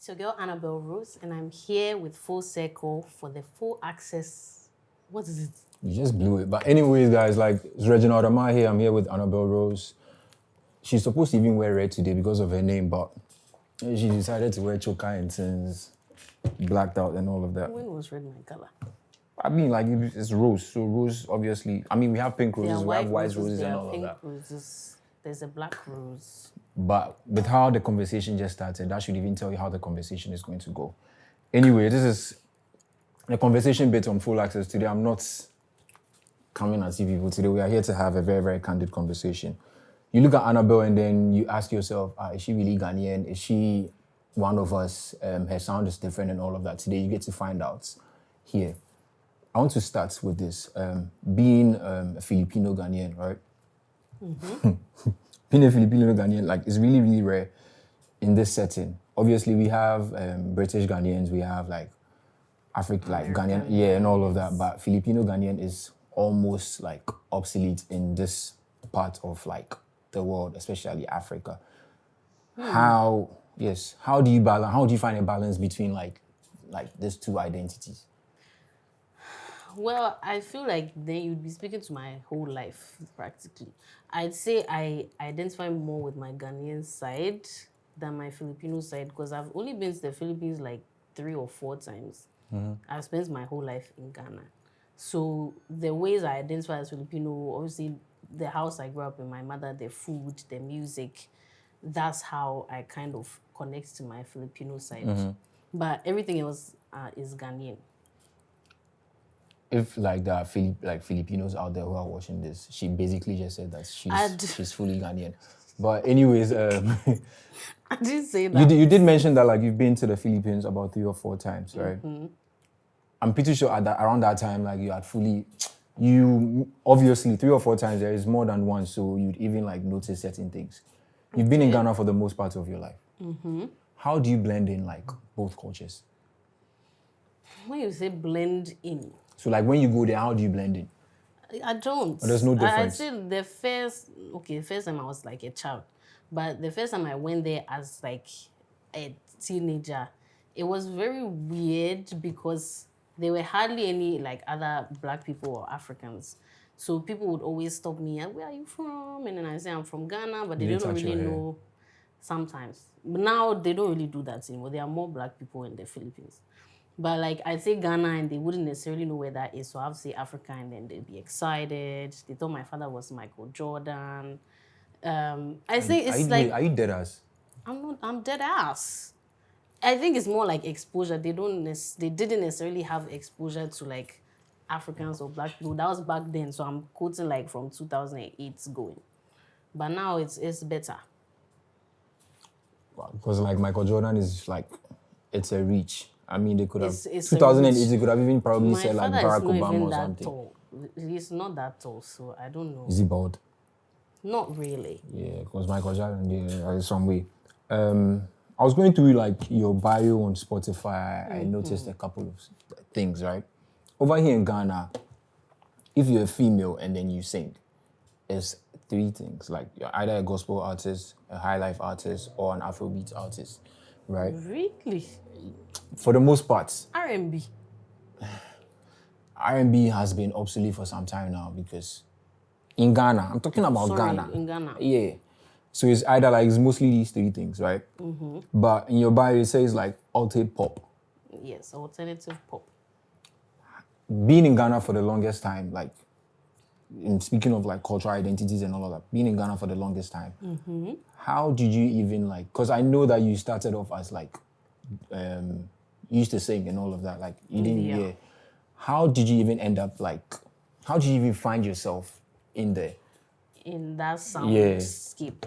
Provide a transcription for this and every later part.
It's your girl Anabel Rose, and I'm here with FulLCircl for the full access. What is it? You just blew it. But anyways, guys, like, it's Reginald Amaarae here. I'm here with Anabel Rose. She's supposed to even wear red today because of her name, but she decided to wear choker and things, blacked out and all of that. When was red my color? I mean, like, it's rose. So rose, obviously, I mean, we have pink There roses, are we have white white roses there and are all of pink that. roses. There's a black rose. But with how the conversation just started, that should even tell you how the conversation is going to go. Anyway, this is the conversation bit on Full Access. Today, I'm not coming at you people. Today, we are here to have a very, very candid conversation. You look at Anabel and then you ask yourself, is she really Ghanaian? Is she one of us? Her sound is different and all of that. Today, you get to find out here. I want to start with this. Being a Filipino-Ghanaian, right? Mm-hmm. Being a Filipino-Ghanaian, like, it's really, really rare in this setting. Obviously, we have British Ghanaians, we have, like, African, like, Ghanaian, yeah, and all of that. But Filipino-Ghanaian is almost, like, obsolete in this part of, like, the world, especially Africa. How do you balance, how do you find a balance between, like these two identities? Well, I feel like then you'd be speaking to my whole life, practically. I'd say I identify more with my Ghanaian side than my Filipino side because I've only been to the Philippines like 3 or 4 times. I've spent my whole life in Ghana. So the ways I identify as Filipino, obviously the house I grew up in, my mother, the food, the music, that's how I kind of connect to my Filipino side. But everything else is Ghanaian. If like there are Filipinos out there who are watching this, she basically just said that she's fully Ghanaian. But anyways, I didn't say that. you did mention that, like, you've been to the Philippines about 3 or 4 times, right? I'm pretty sure around that time, like, you obviously 3 or 4 times, there is more than one, so you'd even like notice certain things. You've been in Ghana for the most part of your life. How do you blend in, like, both cultures? When you say blend in, so like when you go there, how do you blend in? I don't. But there's no difference. I'd say the first time I was like a child, but the first time I went there as like a teenager, it was very weird because there were hardly any like other black people or Africans. So people would always stop me and, where are you from? And then I say I'm from Ghana, but they don't really know sometimes. But now they don't really do that anymore. There are more black people in the Philippines. But like I say Ghana and they wouldn't necessarily know where that is. So I would say Africa and then they'd be excited. They thought my father was Michael Jordan. I say it's Are you dead ass? I'm dead ass. I think it's more like exposure. They didn't necessarily have exposure to like Africans or black people. That was back then. So I'm quoting like from 2008 going. But now it's better. Because like Michael Jordan is like, it's a reach. I mean, they could have, It's 2008, they could have even probably My said like father Barack is not Obama even or that something. tall. He's not that tall, so I don't know. Is he bald? Not really. Yeah, because Michael Jordan, yeah, some way. I was going through like your bio on Spotify. I noticed a couple of things, right? Over here in Ghana, if you're a female and then you sing, it's 3 things. Like, you're either a gospel artist, a high life artist, or an Afrobeats artist, right? Really? For the most part, R&B. R&B has been obsolete for some time now because in Ghana, I'm talking about Ghana. In Ghana. Yeah. So it's either like, it's mostly these 3 things, right? But in your bio, it says like altered pop. Yes, alternative pop. Being in Ghana for the longest time, like, in speaking of like cultural identities and all of that, being in Ghana for the longest time, how did you even like, because I know that you started off as like, you used to sing and all of that, like, you didn't, Yeah. How did you even end up like, how did you even find yourself in there? In that soundscape.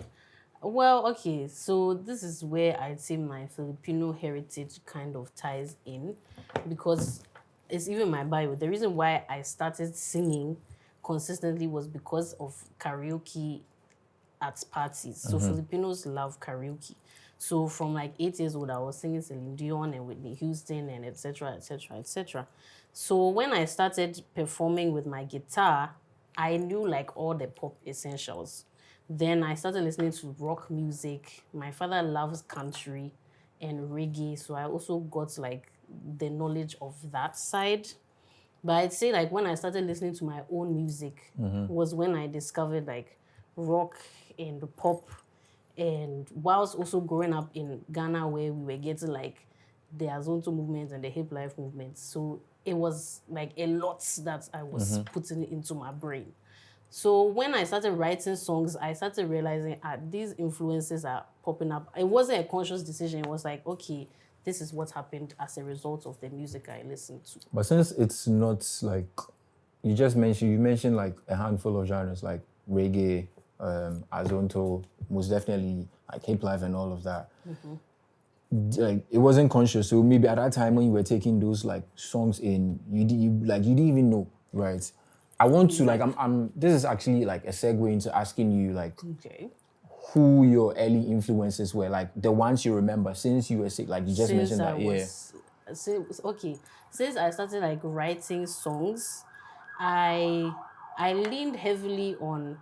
Well, okay, so this is where I'd say my Filipino heritage kind of ties in because it's even my bio. The reason why I started singing consistently was because of karaoke at parties. So Filipinos love karaoke. So from like 8 years old, I was singing Celine Dion and Whitney Houston and etc., etc., etc. So when I started performing with my guitar, I knew like all the pop essentials. Then I started listening to rock music. My father loves country. and reggae. So I also got like the knowledge of that side. But I'd say like when I started listening to my own music was when I discovered like rock and pop. And whilst also growing up in Ghana where we were getting like the Azonto movement and the hip life movement. So it was like a lot that I was putting into my brain. So when I started writing songs, I started realizing these influences are popping up. It wasn't a conscious decision. It was like, okay, this is what happened as a result of the music I listened to. But since it's not like you mentioned like a handful of genres like reggae, azonto, most definitely like hip life and all of that. Like it wasn't conscious, so maybe at that time when you were taking those like songs in, you didn't even know, right? I want to like I'm this is actually like a segue into asking you like Okay. who your early influences were, like the ones you remember since you were sick, like you just mentioned that, Since I started like writing songs, I leaned heavily on.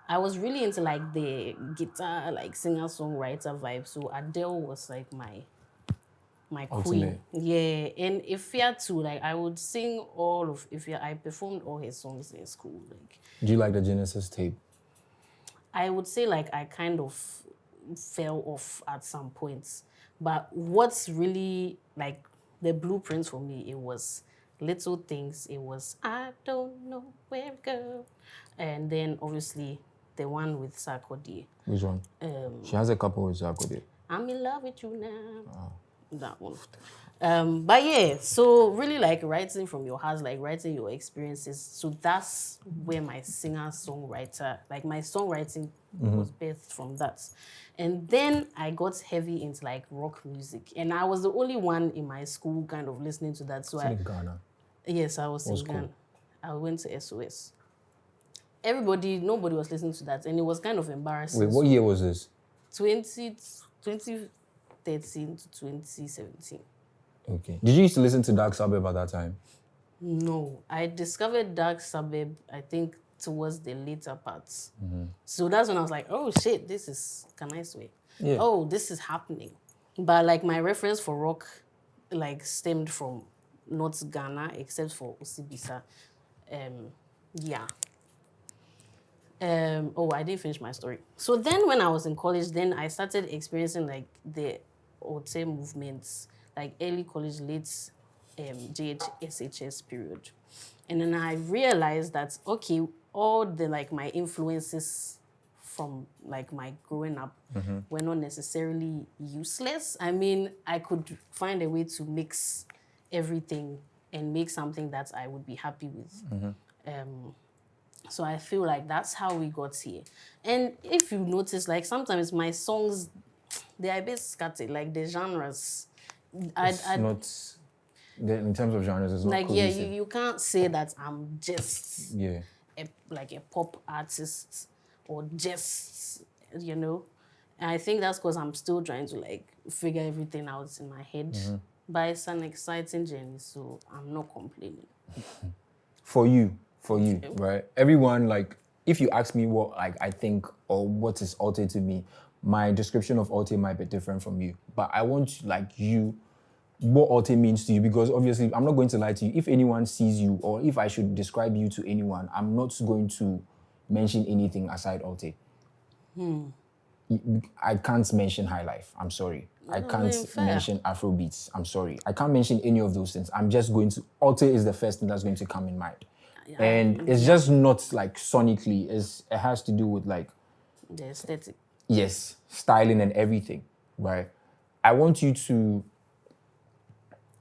I was really into like the guitar, like singer-songwriter vibe. So Adele was like my queen. Ultimate. Yeah. And Ifya too, like I would sing all of Ifya. I performed all his songs in school. Like Do you like the Genesis tape? I would say like I kind of fell off at some points. But what's really like the blueprint for me, it was little things. It was I don't know where to go. And then obviously the one with Sarkodie. Which one? She has a couple with Zakode. I'm in love with you now. That one. But yeah, so really like writing from your heart, like writing your experiences. So that's where my singer-songwriter, like my songwriting was birthed from that. And then I got heavy into like rock music. And I was the only one in my school kind of listening to that. So It's in Ghana. yes, I was in School? Ghana. I went to SOS. Nobody was listening to that. And it was kind of embarrassing. Wait, what year was this? 2013 to 2017. Okay. Did you used to listen to Dark Suburb at that time? No, I discovered Dark Suburb, I think, towards the later parts. So that's when I was like, oh shit, this is, can I swear? Yeah. Oh, this is happening. But like my reference for rock, like stemmed from not Ghana, except for Osibisa. Yeah. I didn't finish my story. So then when I was in college, then I started experiencing like the Ote movements, like early college, late JHSHS period. And then I realized that, okay, all the like my influences from like my growing up were not necessarily useless. I mean, I could find a way to mix everything and make something that I would be happy with. So I feel like that's how we got here. And if you notice, like sometimes my songs, they are a bit scattered, like the genres. It's not, in terms of genres, it's not like cohesive. you can't say that I'm just Yeah. like a pop artist or just, you know. And I think that's because I'm still trying to like figure everything out in my head. But it's an exciting journey, so I'm not complaining. For you, right? Everyone, like, if you ask me what like I think or what is Alte to me, my description of Alte might be different from you. But I want like you, what Alte means to you, because obviously I'm not going to lie to you. If anyone sees you or if I should describe you to anyone, I'm not going to mention anything aside Alte. I can't mention High Life. I'm sorry. I can't mention Afrobeats. I'm sorry. I can't mention any of those things. I'm just going to, Alte is the first thing that's going to come in mind. And it's just not like sonically, it has to do with like the aesthetic. Yes, styling and everything, right? I want you to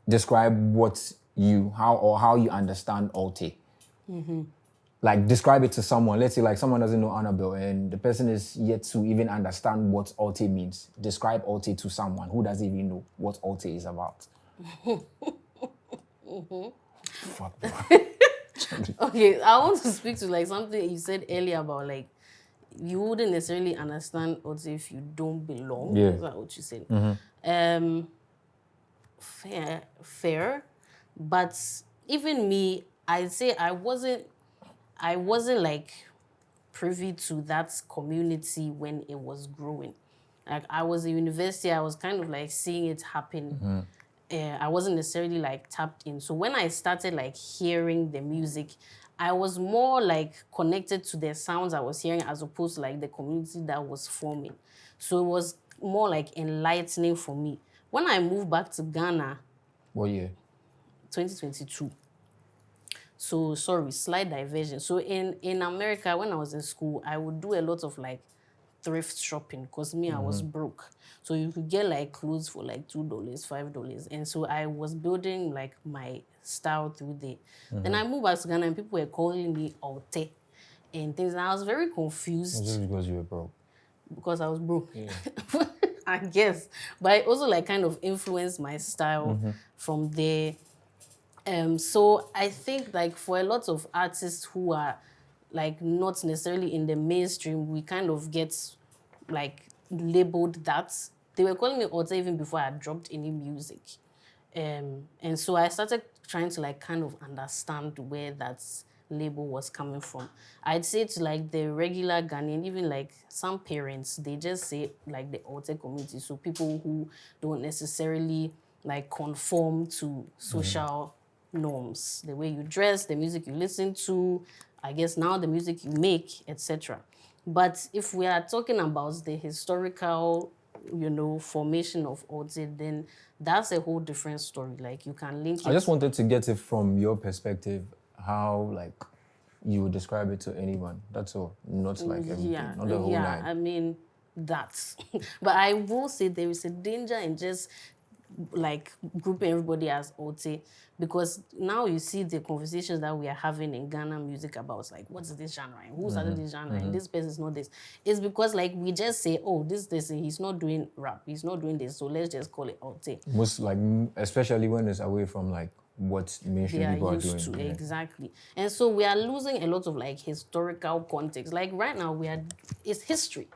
describe how you understand Alte. Like describe it to someone. Let's say like someone doesn't know Anabel and the person is yet to even understand what Alte means. Describe Alte to someone who doesn't even know what Alte is about. Fuck, bro. Okay, I want to speak to like something you said earlier about like you wouldn't necessarily understand Alte if you don't belong. Yeah. Is that what you said? Fair. But even me, I'd say I wasn't like privy to that community when it was growing. Like I was in university, I was kind of like seeing it happen. I wasn't necessarily like tapped in. So when I started like hearing the music, I was more like connected to the sounds I was hearing as opposed to like the community that was forming. So it was more like enlightening for me. When I moved back to Ghana, What year? 2022. So sorry, slight diversion. So in America, when I was in school, I would do a lot of like thrift shopping because me, I was broke. So you could get like clothes for like $2, $5. And so I was building like my style through there. Then I moved back to Ghana and people were calling me Alte and things. And I was very confused Just because you were broke. because I was broke. I guess. But it also like kind of influenced my style from there. So I think like for a lot of artists who are like not necessarily in the mainstream, we kind of get like labeled that. They were calling me Otta even before I dropped any music. And so I started trying to like kind of understand where that label was coming from. I'd say to like the regular Ghanaian, even like some parents, they just say like the Otta community. So people who don't necessarily like conform to social norms, the way you dress, the music you listen to, I guess now the music you make, etc. But if we are talking about the historical, formation of Otte, then that's a whole different story. Like you can link it. I just wanted to get it from your perspective, how like you would describe it to anyone. That's all. Not like everything. Not the whole nine. I mean, that. But I will say there is a danger in just like grouping everybody as Otte, because now you see the conversations that we are having in Ghana music about like what's this genre and who started this genre and this person is not this. It's because like we just say, oh, this he's not doing rap, he's not doing this, so let's just call it Otte. Most like, especially when it's away from like what mainstream people are doing. To, exactly. And so we are losing a lot of like historical context. Like right now it's history.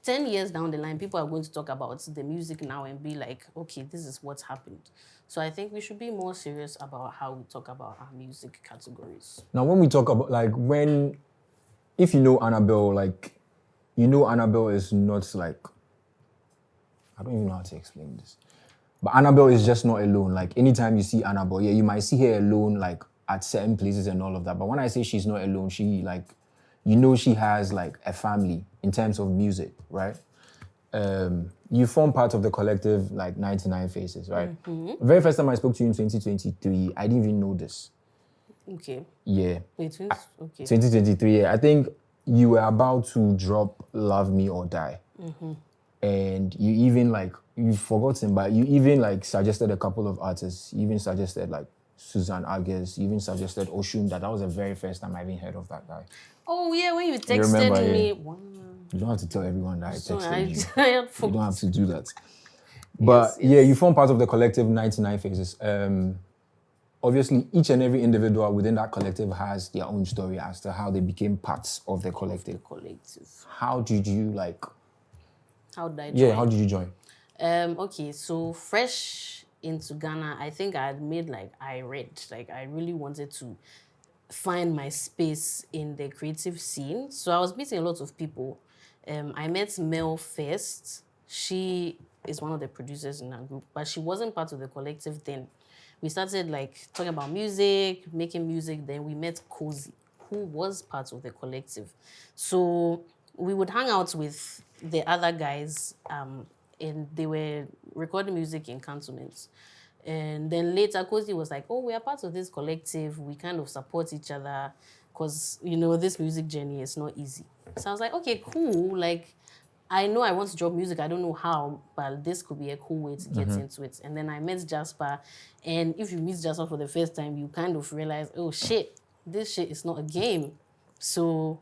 10 years down the line, people are going to talk about the music now and be like, okay, this is what's happened. So I think we should be more serious about how we talk about our music categories. Now, when we talk about like if you know Anabel, like, Anabel is not like, I don't even know how to explain this. But Anabel is just not alone. Like anytime you see Anabel, yeah, you might see her alone, like at certain places and all of that. But when I say she's not alone, she like, she has like a family in terms of music, right? You form part of the collective like 99 Faces, right? The very first time I spoke to you in 2023, I didn't even know this. Okay. Yeah. Wait, okay. 2023, yeah. I think you were about to drop Love Me or Die. And you even like, you've forgotten, but you even like suggested a couple of artists. You even suggested like Susan Agus, you even suggested Oshun. That was the very first time I even heard of that guy. Oh yeah, when you texted me. Wow. You don't have to tell everyone that I texted you. You don't have to do that. But yeah, you form part of the collective 99 Faces. Obviously, each and every individual within that collective has their own story as to how they became parts of the collective. How did you like? How did I join? Yeah, how did you join? Okay, so fresh into Ghana, I think I had made like I really wanted to find my space in the creative scene. So I was meeting a lot of people. I met Mel first. She is one of the producers in our group, but she wasn't part of the collective then. We started like talking about music, making music. Then we met Cozy, who was part of the collective. So we would hang out with the other guys, and they were recording music in cantonments. And then later, Cozy was like, oh, we are part of this collective. We kind of support each other because, this music journey is not easy. So I was like, okay, cool. Like, I know I want to drop music. I don't know how, but this could be a cool way to get into it. And then I met Jasper. And if you meet Jasper for the first time, you kind of realize, oh, shit, this shit is not a game. So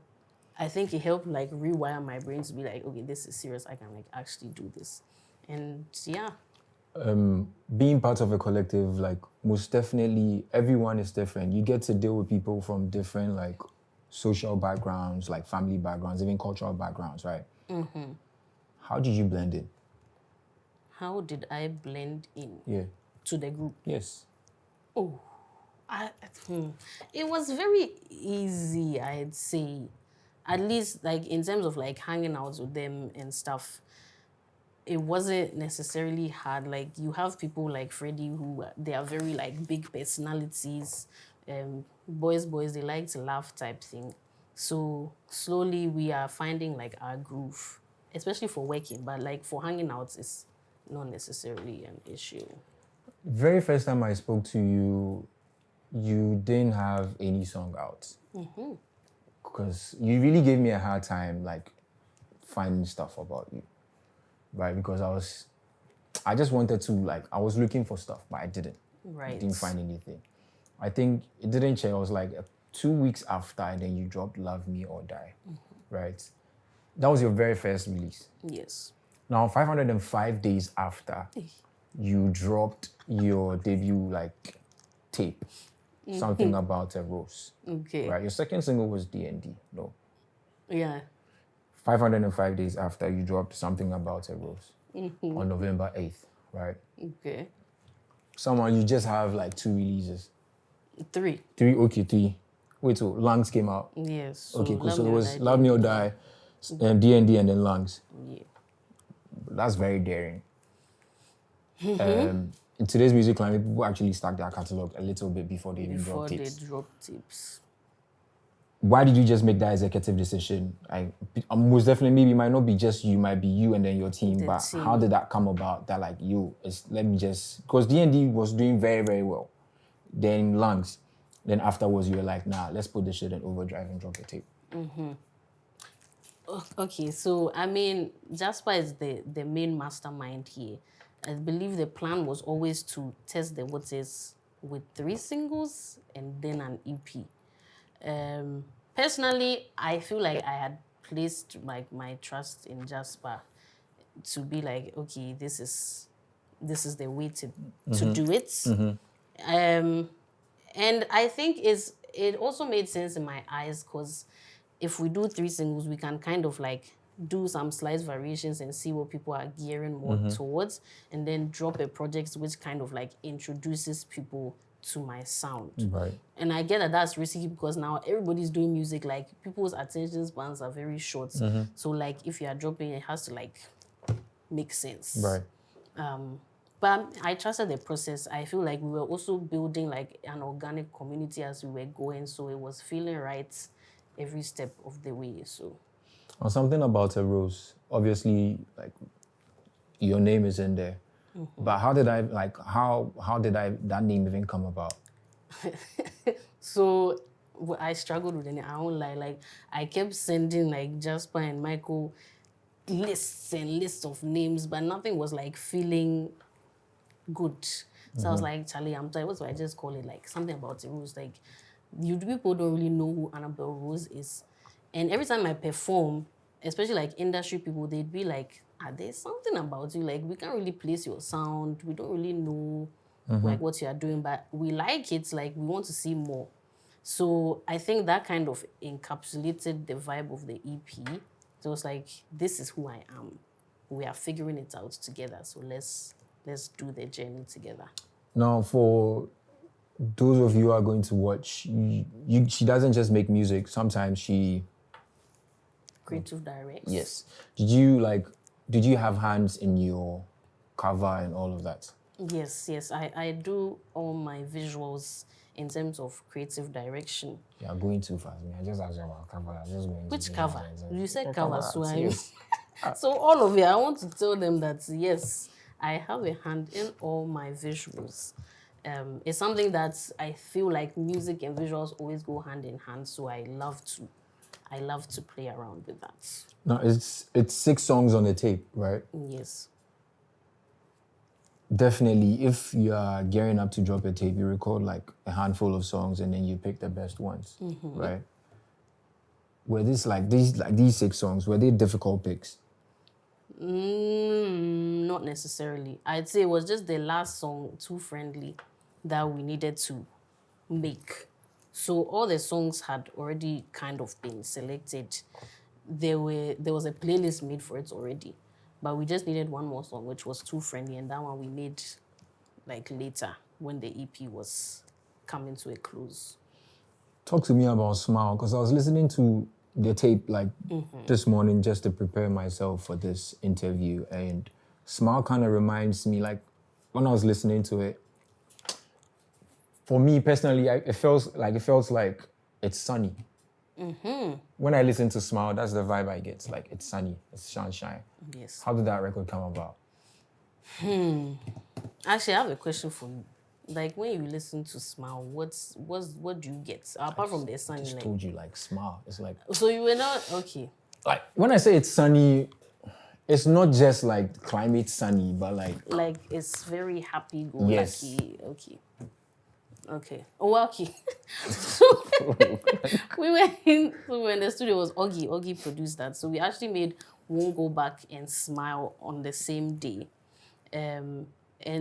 I think it helped, like, rewire my brain to be like, okay, this is serious. I can, like, actually do this. And, yeah. Being part of a collective, like, most definitely, everyone is different. You get to deal with people from different, like, social backgrounds, like family backgrounds, even cultural backgrounds, right? How did you blend in? How did I blend in? Yeah. To the group? Yes. Oh, it was very easy, I'd say. At least, like, in terms of, like, hanging out with them and stuff. it wasn't necessarily hard. Like you have people like Freddie who they are very like big personalities, boys, they like to laugh type thing. So slowly we are finding like our groove, especially for working, but like for hanging out is not necessarily an issue. Very first time I spoke to you, you didn't have any song out. Because you really gave me a hard time, like, finding stuff about you, right? Because I just wanted to, like, I was looking for stuff, but I didn't. Right. Didn't find anything. I think it didn't change. I was like 2 weeks after, and then you dropped Love Me or Die, right? That was your very first release. Yes. Now, 505 days after, you dropped your debut, like, tape, Something About a Rose. Okay. Right? Your second single was D&D, no? Yeah. 505 days after, you dropped Something About a Rose on November 8th, right? Okay. Someone, you just have like 2 releases. 3. 3, okay, 3. Wait, so Lungs came out. Yes. So Okay, cool. So it or was Die, Love Me or Die, D&D, and then Lungs. Yeah. That's very daring. In today's music climate, people actually stack their catalog a little bit before they even drop Before they tapes. drop tips. Why did you just make that executive decision? Most definitely, maybe it might not be just you, might be you and then your team, The but team. how did that come about? That like, let me just, because D&D was doing very, very well. Then Lungs. Then afterwards, you were like, nah, let's put this shit in overdrive and drop the tape. Okay, so I mean, Jasper is the main mastermind here. I believe the plan was always to test the waters with 3 singles and then an EP. Personally, I feel like I had placed like my trust in Jasper to be like, okay, this is the way to do it. And I think it also made sense in my eyes because if we do 3 singles, we can kind of like do some slight variations and see what people are gearing more towards, and then drop a project which kind of like introduces people to my sound. Right. And I get that that's risky because now everybody's doing music, like people's attention spans are very short. So like if you are dropping, it has to like make sense. Right. But I trusted the process. I feel like we were also building like an organic community as we were going, so it was feeling right every step of the way. So On Something About a Rose, obviously, like, your name is in there. But how did that name even come about? So I struggled with it. I won't lie. Like I kept sending like Jasper and Michael lists and lists of names, but nothing was like feeling good. So I was like, Charlie, I'm tired. What do I just call it? Like Something About a Rose. Like you people don't really know who Anabel Rose is. And every time I perform, especially like industry people, they'd be like, there's something about you. Like we can't really place your sound. We don't really know like what you are doing, but we like it. Like we want to see more. So I think that kind of encapsulated the vibe of the EP. So it was like, this is who I am. We are figuring it out together. So let's do the journey together. Now, for those of you who are going to watch, she doesn't just make music. Sometimes she... Creative directs. Yes. Did you have hands in your cover and all of that? Yes. I do all my visuals in terms of creative direction. You are going too fast. I just asked you about cover. I just going Which cover? You said cover, so yes. So all of you, I want to tell them that yes, I have a hand in all my visuals. It's something that I feel like music and visuals always go hand in hand, so I love to play around with that. No, it's 6 songs on the tape, right? Yes. Definitely, if you are gearing up to drop a tape, you record like a handful of songs and then you pick the best ones, right? Were these 6 songs, were they difficult picks? Not necessarily. I'd say it was just the last song, Too Friendly, that we needed to make. So all the songs had already kind of been selected. There was a playlist made for it already. But we just needed one more song, which was Too Friendly, and that one we made like later when the EP was coming to a close. Talk to me about Smile, because I was listening to the tape like this morning just to prepare myself for this interview, and Smile kind of reminds me, like, when I was listening to it, for me personally, it felt like it's sunny. When I listen to Smile, that's the vibe I get. It's like it's sunny, it's sunshine. Yes. How did that record come about? Actually, I have a question for you. Like when you listen to Smile, what do you get apart from the I sunny? just Like, told you, like, Smile. It's like you were not okay. like when I say it's sunny, it's not just like climate sunny, but like It's very happy go yes. lucky. Okay. Oh, well, okay. So we were in the studio. It was Oggy. Oggy produced that. So we actually made Won't Go Back and Smile on the same day. And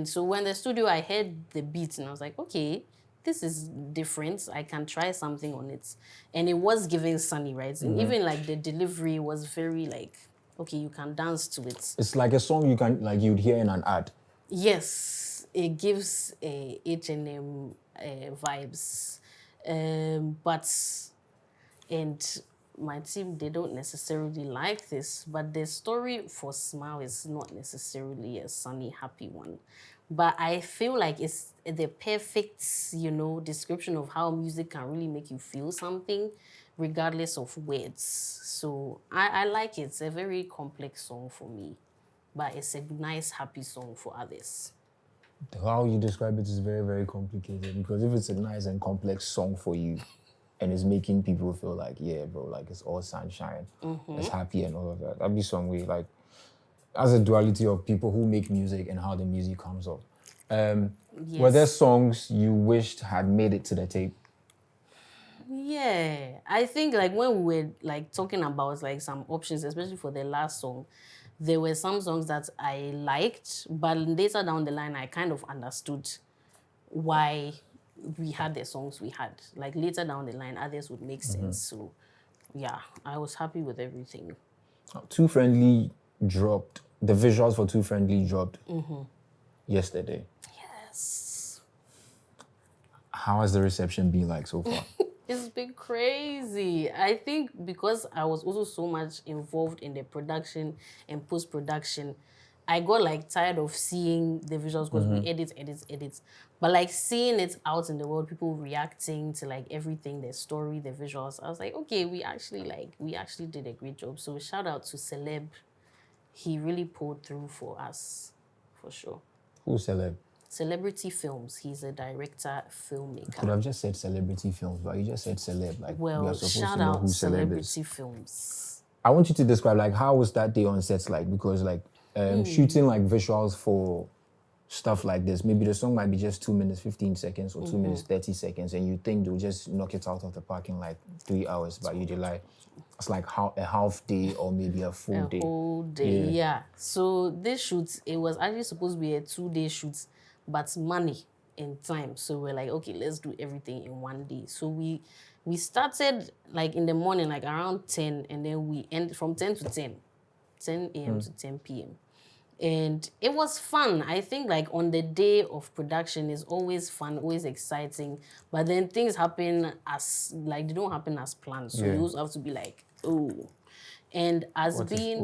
so when the studio, I heard the beat and I was like, okay, this is different. I can try something on it. And it was giving sunny, right? And even like the delivery was very like, okay, you can dance to it. It's like a song you can like you'd hear in an ad. Yes, it gives H&M vibes. And my team, they don't necessarily like this, but the story for Smile is not necessarily a sunny, happy one. But I feel like it's the perfect, description of how music can really make you feel something, regardless of words. So I like it. It's a very complex song for me, but it's a nice, happy song for others. How you describe it is very, very complicated because if it's a nice and complex song for you and it's making people feel like, yeah, bro, like it's all sunshine, it's happy and all of that, that'd be some way, like, as a duality of people who make music and how the music comes up. Were there songs you wished had made it to the tape? Yeah, I think like when we were like talking about like some options, especially for the last song, there were some songs that I liked, but later down the line, I kind of understood why we had the songs we had. Like later down the line, others would make sense. So yeah, I was happy with everything. Too Friendly dropped. The visuals for Too Friendly dropped yesterday. Yes. How has the reception been like so far? It's been crazy. I think because I was also so much involved in the production and post-production, I got like tired of seeing the visuals because we edit. But like seeing it out in the world, people reacting to like everything, the story, the visuals, I was like, okay, we actually did a great job. So shout out to Celeb. He really pulled through for us, for sure. Who's Celeb? Celebrity Films. He's a director, filmmaker. Could have just said Celebrity Films, but you just said Celeb. Like, we are supposed shout to know out who Celeb Celebrity is. Films. I want you to describe like how was that day on sets like, because like shooting like visuals for stuff like this, maybe the song might be just 2 minutes 15 seconds or 2 minutes 30 seconds, and you think they'll just knock it out of the park in like 3 hours, but you did like it's like a half day or maybe a full day. A whole day, yeah. So this shoot, it was actually supposed to be a 2-day shoot, but money and time. So we're like, okay, let's do everything in 1 day. So we started like in the morning, like around 10, and then we end from 10 to 10 a.m. to 10 p.m. And it was fun. I think like on the day of production is always fun, always exciting. But then things happen as, like they don't happen as planned. So you also have to be like, oh. And as we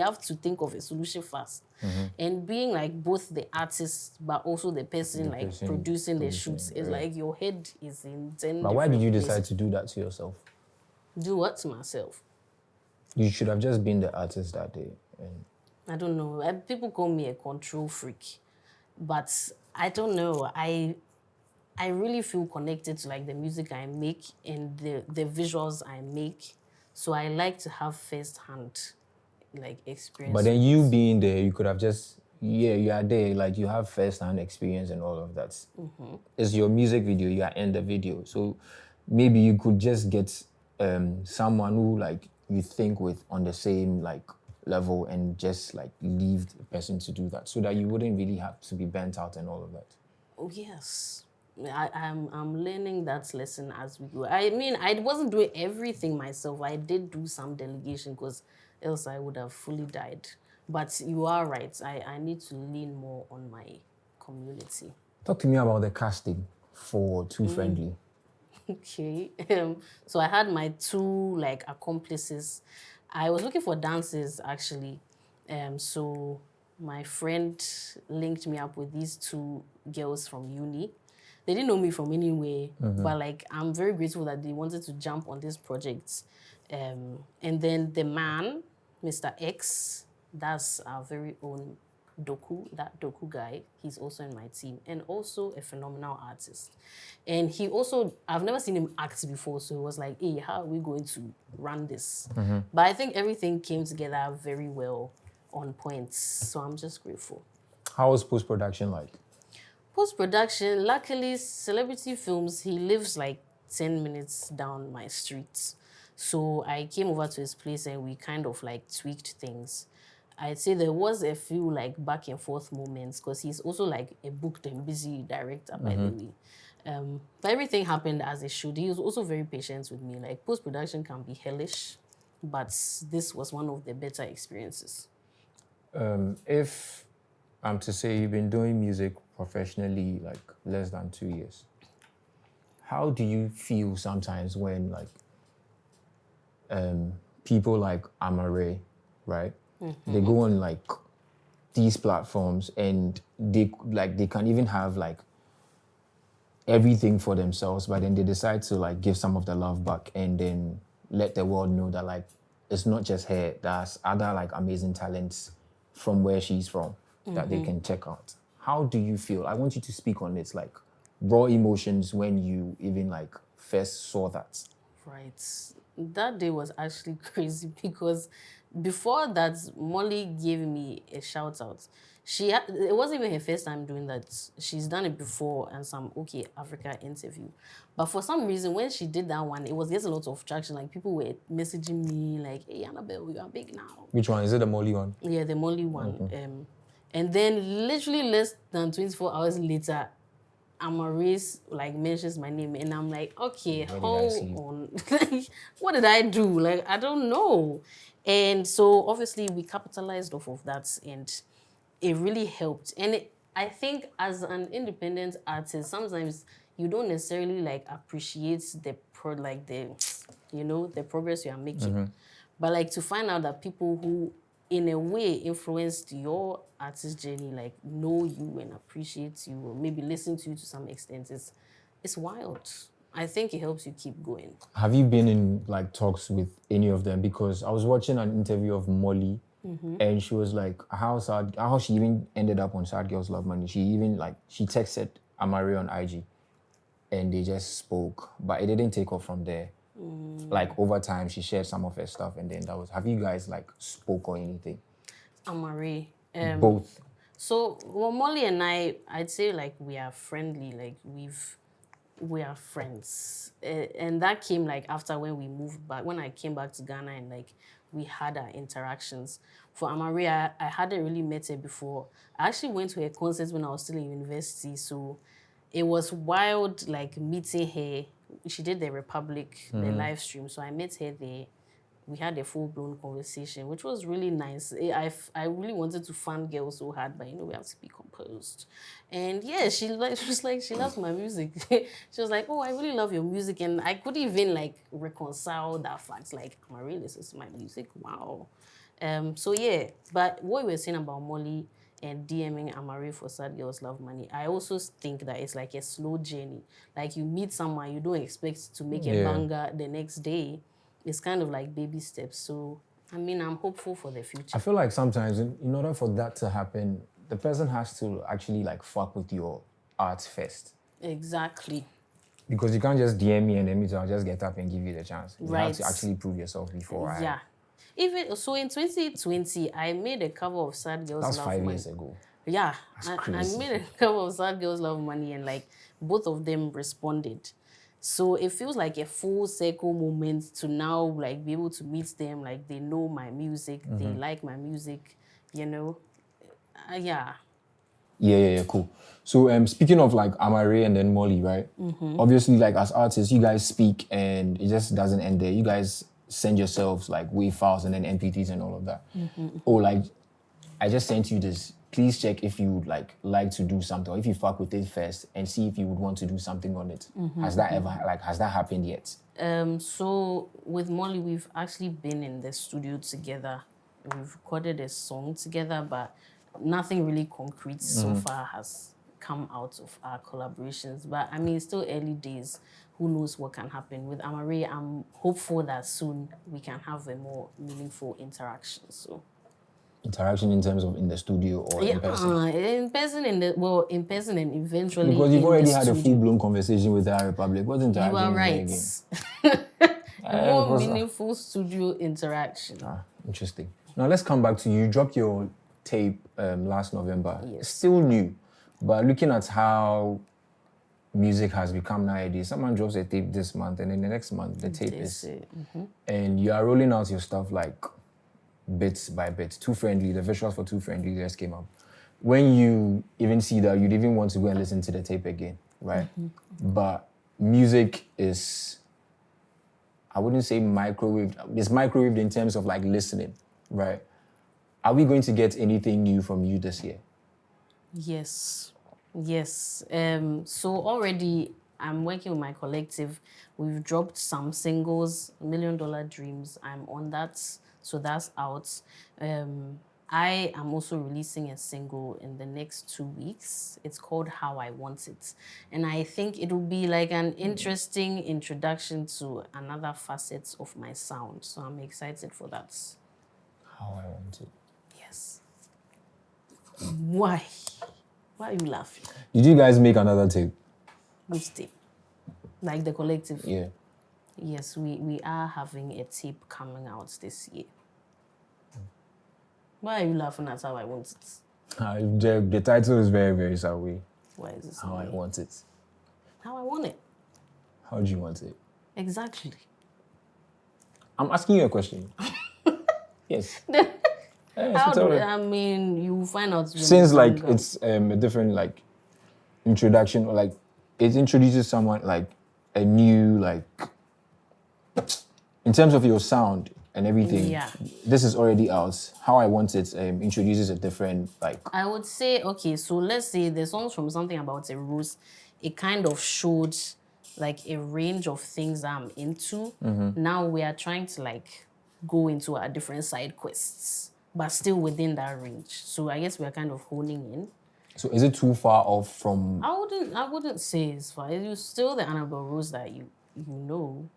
have to think of a solution fast. And being like both the artist, but also the person producing the shoots, is like your head is in 10 But why did you decide to do that to yourself? Do what to myself? You should have just been the artist that day. I don't know. People call me a control freak, but I don't know. I really feel connected to like the music I make and the visuals I make. So I like to have first-hand like experience. But then you being there, you could have just you are there, like you have first-hand experience and all of that. It's your music video, you are in the video. So maybe you could just get someone who like you think with on the same like level and just like leave the person to do that so that you wouldn't really have to be burnt out and all of that. Oh yes. I'm learning that lesson as we go. I mean, I wasn't doing everything myself. I did do some delegation because else I would have fully died. But you are right. I need to lean more on my community. Talk to me about the casting for Too Friendly. Okay. So I had my 2 like accomplices. I was looking for dancers actually, So my friend linked me up with these two girls from uni. They didn't know me from anywhere, but like I'm very grateful that they wanted to jump on this project. And then the man, Mr. X, that's our very own that Doku guy, he's also in my team and also a phenomenal artist. And he also, I've never seen him act before, so he was like, hey, how are we going to run this? But I think everything came together very well on point, so I'm just grateful. How was post-production like? Post-production, luckily, Celebrity Films, he lives like 10 minutes down my street. So I came over to his place and we kind of like tweaked things. I'd say there was a few like back and forth moments because he's also like a booked and busy director, by the way. But everything happened as it should. He was also very patient with me. Like post-production can be hellish, but this was one of the better experiences. If I'm to say you've been doing music professionally like less than 2 years, how do you feel sometimes when like people like Amaarae, right? They go on like these platforms and they can even have like everything for themselves, but then they decide to like give some of the love back and then let the world know that like it's not just her, there's other like amazing talents from where she's from that they can check out. How do you feel? I want you to speak on it, like raw emotions when you even like first saw that. Right. That day was actually crazy because before that, Molly gave me a shout out. It wasn't even her first time doing that. She's done it before and some OK Africa interview. But for some reason, when she did that one, it was getting a lot of traction. Like people were messaging me like, hey, Anabel, we are big now. Which one? Is it the Moliy one? Yeah, the Molly one. And then literally less than 24 hours later, Amaarae like mentions my name and I'm like, okay, hold on. What did I do? Like, I don't know. And so obviously we capitalized off of that and it really helped. And I think as an independent artist, sometimes you don't necessarily like appreciate the progress you are making. But like to find out that people who in a way influenced your artist journey, like know you and appreciate you or maybe listen to you to some extent, it's wild. I think it helps you keep going. Have you been in like talks with any of them? Because I was watching an interview of Moliy and she was like how she even ended up on Sad Girls Love Money. She texted Amaarae on IG and they just spoke, but it didn't take off from there. Like over time, she shared some of her stuff, and then that was. Have you guys like spoke or anything? Amaarae. Both. So Molly and I'd say like we are friendly. Like we are friends, and that came like after when we moved back. When I came back to Ghana and like we had our interactions. For Amaarae, I hadn't really met her before. I actually went to her concert when I was still in university, so it was wild like meeting her. She did the Republic, the live stream. So I met her there. We had a full-blown conversation, which was really nice. I really wanted to fangirl so hard, but we have to be composed. And yeah, she was like, she loves my music. She was like, oh, I really love your music. And I couldn't even like reconcile that fact. Like, Amaarae listens to my music. Wow. So yeah, but what we were saying about Molly and DMing Amaarae for Sad Girls Love Money, I also think that it's like a slow journey. Like you meet someone, you don't expect to make a banger the next day. It's kind of like baby steps. So, I mean, I'm hopeful for the future. I feel like sometimes in order for that to happen, the person has to actually like fuck with your art first. Exactly. Because you can't just DM me and then I'll just get up and give you the chance. You Right. have to actually prove yourself before. Yeah. Even so, in 2020, I made a cover of Sad Girls That's Love 5 Money. years ago. Yeah, That's I crazy. made a cover of Sad Girls Love Money and like both of them responded. So it feels like a full circle moment to now like be able to meet them. Like they know my music, they like my music, yeah. Yeah, cool. So speaking of like Amaarae and then Moliy, right? Obviously, like as artists, you guys speak and it just doesn't end there. You guys send yourselves like WAV files and then MP3s and all of that. Or like, I just sent you this. Please check if you would like to do something, or if you fuck with it first and see if you would want to do something on it. Has that happened yet? So with Molly, we've actually been in the studio together we've recorded a song together, but nothing really concrete so far has come out of our collaborations. But I mean, it's still early days. Who knows what can happen with Amaarae? I'm hopeful that soon we can have a more meaningful interaction. So. Interaction in terms of in the studio or in person? In person, in person and eventually. Because you've in already the had a studio. full-blown conversation with our Republic. What interaction You are is there right. again? A more meaningful studio interaction. Interesting. Now let's come back to you. You dropped your tape last November. Yes. Still new, but looking at how music has become nowadays, someone drops a tape this month and then the next month the tape is... And you are rolling out your stuff like bits by bits. Too Friendly, the visuals for Too Friendly just came up. When you even see that, you'd even want to go and listen to the tape again, right? But music is, I wouldn't say microwaved. It's microwaved in terms of like listening, right? Are we going to get anything new from you this year? Yes. So already I'm working with my collective. We've dropped some singles, $1 Million Dreams. I'm on that. So that's out. I am also releasing a single in the next 2 weeks. It's called How I Want It. And I think it will be like an interesting introduction to another facet of my sound. So I'm excited for that. How I Want It. Yes. Why? Why are you laughing? Did you guys make another tape? Which tape? Like the collective? Yeah. Yes, we are having a tape coming out this year. Why are you laughing at How I Want It? The title is very, very sorry. Why is this? How I Want It. How I want it. How do you want it? Exactly. I'm asking you a question. Yes. How do, I mean, you find out. Since like it's a different like introduction, or like it introduces someone like a new like in terms of your sound and everything. Yeah. This is already out. How I Want It introduces a different like. I would say, okay, so let's say the songs from Something About a Rose, it kind of showed like a range of things that I'm into. Now we are trying to like go into our different side quests, but still within that range. So I guess we're kind of honing in. So is it too far off from? I wouldn't say it's far. It's still the Anabel Rose that you know.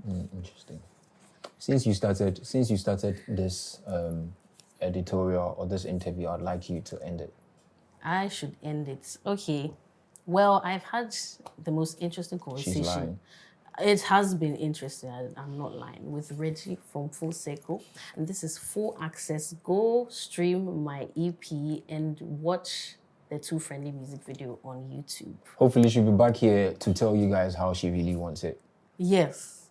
Interesting. Since you started this editorial or this interview, I'd like you to end it. I should end it. Okay. Well, I've had the most interesting conversation. She's lying. It has been interesting, I'm not lying, with Reggie from FulLCircl. And this is full access. Go stream my EP and watch the Too Friendly music video on YouTube. Hopefully she'll be back here to tell you guys how she really wants it. Yes.